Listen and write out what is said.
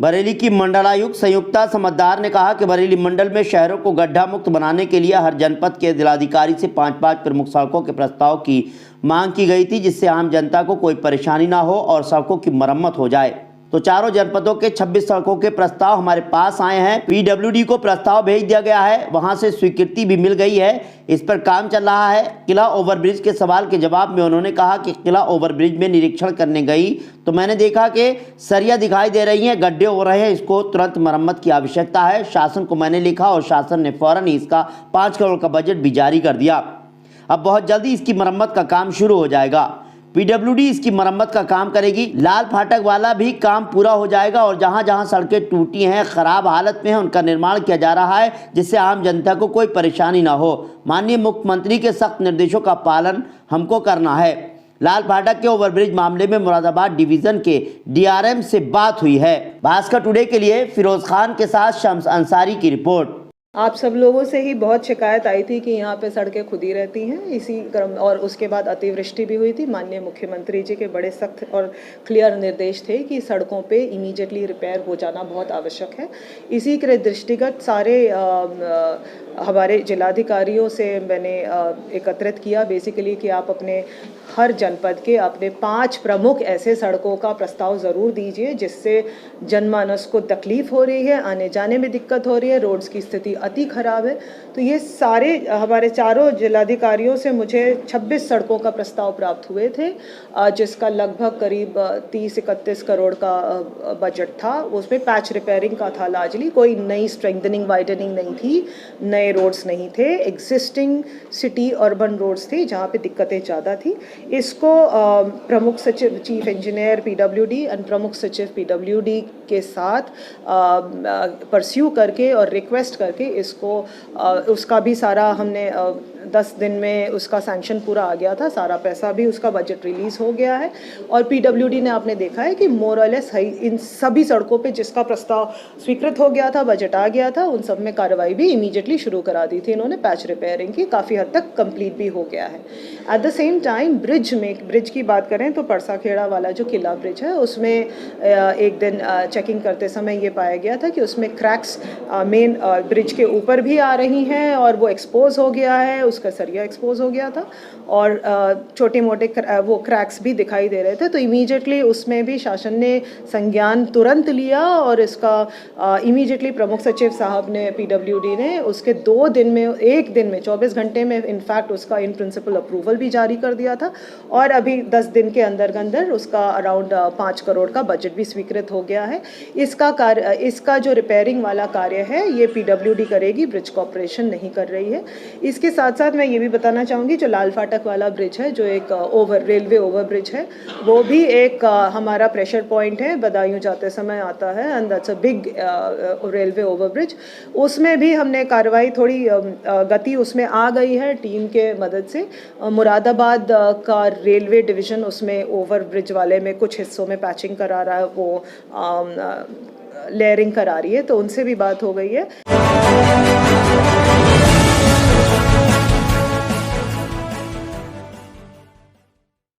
बरेली की मंडलायुक्त संयुक्ता समद्दार ने कहा कि बरेली मंडल में शहरों को गड्ढा मुक्त बनाने के लिए हर जनपद के जिलाधिकारी से 5-5 प्रमुख सड़कों के प्रस्ताव की मांग की गई थी, जिससे आम जनता को कोई परेशानी ना हो और सड़कों की मरम्मत हो जाए। तो चारों जनपदों के 26 सड़कों के प्रस्ताव हमारे पास आए हैं। पीडब्ल्यूडी को प्रस्ताव भेज दिया गया है, वहां से स्वीकृति भी मिल गई है, इस पर काम चल रहा है। किला ओवरब्रिज के सवाल के जवाब में उन्होंने कहा कि किला ओवरब्रिज में निरीक्षण करने गई तो मैंने देखा कि सरिया दिखाई दे रही हैं, गड्ढे हो रहे हैं, इसको तुरंत मरम्मत की आवश्यकता है। शासन को मैंने लिखा और शासन ने फौरन ही इसका 5 करोड़ का बजट भी जारी कर दिया। अब बहुत जल्दी इसकी मरम्मत का काम शुरू हो जाएगा। पीडब्ल्यूडी इसकी मरम्मत का काम करेगी। लाल फाटक वाला भी काम पूरा हो जाएगा और जहां जहां सड़कें टूटी हैं, खराब हालत में हैं, उनका निर्माण किया जा रहा है, जिससे आम जनता को कोई परेशानी ना हो। माननीय मुख्यमंत्री के सख्त निर्देशों का पालन हमको करना है। लाल फाटक के ओवरब्रिज मामले में मुरादाबाद डिवीजन के डीआरएम से बात हुई है। भास्कर टुडे के लिए फिरोज खान के साथ शम्स अंसारी की रिपोर्ट। आप सब लोगों से ही बहुत शिकायत आई थी कि यहाँ पे सड़कें खुदी रहती हैं इसी क्रम, और उसके बाद अतिवृष्टि भी हुई थी। माननीय मुख्यमंत्री जी के बड़े सख्त और क्लियर निर्देश थे कि सड़कों पे इमीडिएटली रिपेयर हो जाना बहुत आवश्यक है। इसी के दृष्टिगत सारे हमारे जिलाधिकारियों से मैंने एकत्रित किया बेसिकली कि आप अपने हर जनपद के अपने 5 प्रमुख ऐसे सड़कों का प्रस्ताव ज़रूर दीजिए जिससे जनमानस को तकलीफ़ हो रही है, आने जाने में दिक्कत हो रही है, रोड्स की स्थिति अति खराब है। तो ये सारे हमारे चारों जिलाधिकारियों से मुझे 26 सड़कों का प्रस्ताव प्राप्त हुए थे, जिसका लगभग करीब 30-31 करोड़ का बजट था। उसमें पैच रिपेयरिंग का था लार्जली, कोई नई स्ट्रेंथनिंग वाइडनिंग नहीं थी, नए रोड्स नहीं थे, एग्जिस्टिंग सिटी अर्बन रोड्स थे जहाँ पे दिक्कतें ज़्यादा थी। इसको प्रमुख सचिव चीफ इंजीनियर पीडब्ल्यूडी और प्रमुख सचिव पीडब्ल्यूडी के साथ परस्यू करके और रिक्वेस्ट करके इसको उसका भी सारा हमने 10 दिन में उसका सैंक्शन पूरा आ गया था, सारा पैसा भी उसका बजट रिलीज़ हो गया है। और पीडब्ल्यूडी ने आपने देखा है कि मोर और लेस इन सभी सड़कों पे जिसका प्रस्ताव स्वीकृत हो गया था, बजट आ गया था, उन सब में कार्रवाई भी इमीडिएटली शुरू करा दी थी इन्होंने। पैच रिपेयरिंग की काफ़ी हद तक कंप्लीट भी हो गया है। At the same time bridge की बात करें तो परसाखेड़ा वाला जो किला ब्रिज है उसमें एक दिन चेकिंग करते समय ये पाया गया था कि उसमें क्रैक्स मेन ब्रिज के ऊपर भी आ रही हैं और वो एक्सपोज हो गया है, उसका सरिया एक्सपोज हो गया था और छोटे मोटे वो क्रैक्स भी दिखाई दे रहे थे। तो इमीडिएटली उसमें भी शासन ने संज्ञान तुरंत लिया और इसका इमीडिएटली प्रमुख सचिव साहब ने पीडब्ल्यूडी ने उसके 2 दिन में 1 दिन में 24 घंटे में इनफैक्ट उसका इन प्रिंसिपल अप्रूवल भी जारी कर दिया था और अभी 10 दिन के अंदर उसका अराउंड 5 करोड़ का बजट भी स्वीकृत हो गया है। इसका जो रिपेयरिंग वाला कार्य है ये पीडब्ल्यूडी करेगी, ब्रिज कॉर्पोरेशन नहीं कर रही है। इसके साथ साथ मैं ये भी बताना चाहूँगी जो लाल फाटक वाला ब्रिज है जो एक रेलवे ओवर ब्रिज है, वो भी एक हमारा प्रेशर पॉइंट है, बदायूं जाते समय आता है and that's a big railway over bridge. उसमें भी हमने कार्रवाई थोड़ी गति उसमें आ गई है टीम के मदद से। मुरादाबाद का रेलवे डिवीज़न उसमें ओवर ब्रिज वाले में कुछ हिस्सों में पैचिंग करा रहा है, वो लेयरिंग करा रही है, तो उनसे भी बात हो गई है।